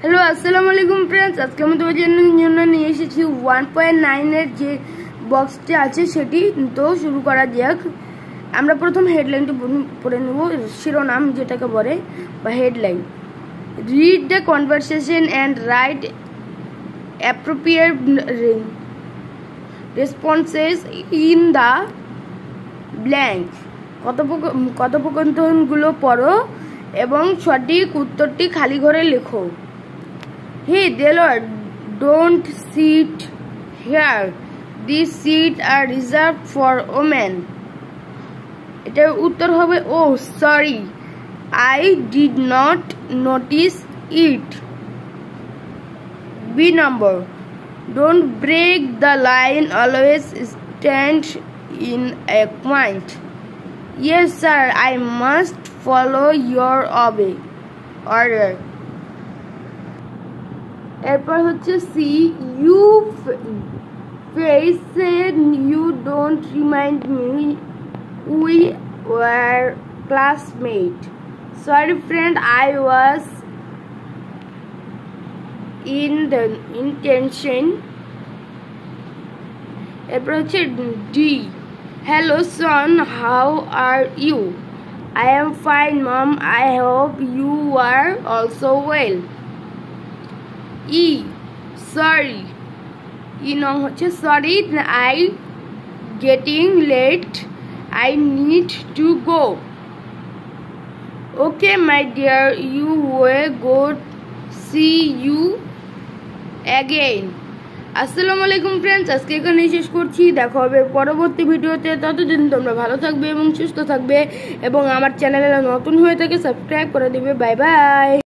Hello আসসালামু আলাইকুম friends, আজকে আমি তোমাদের জন্য নিয়ে এসেছি 1.9 এর যে বক্সটি আছে সেটি। তো শুরু করা যাক। আমরা প্রথম হেডলাইনটি পড়ে নেব, শিরোনাম যেটাকে বলে বা headline. Read the conversation and write appropriate responses in the blank. কথোপকথনগুলো পড়ো এবং সঠিক উত্তরটি খালি ঘরে লেখো। Hey Delor, don't sit here. These seats are reserved for women. এটার উত্তর হবে oh sorry, I did not notice it. B number, don't break the line, always stand in a point. Yes sir, I must follow your order. এরপর হচ্ছে C, you said you don't remind me we were classmates. Sorry friend, I was in the intention. এরপর হচ্ছে D, hello son, how are you? I am fine mom, I hope you are also well. E, sorry, হচ্ছে sorry, I getting late, I need to go. Okay my dear, you will go, see you again. আসসালামু আলাইকুম friends, আজকে এখানেই শেষ করছি। দেখা হবে পরবর্তী ভিডিওতে। ততদিন তোমরা ভালো থাকবে এবং সুস্থ থাকবে এবং আমার চ্যানেলে নতুন হয়ে থাকে সাবস্ক্রাইব করে দিবে। Bye bye.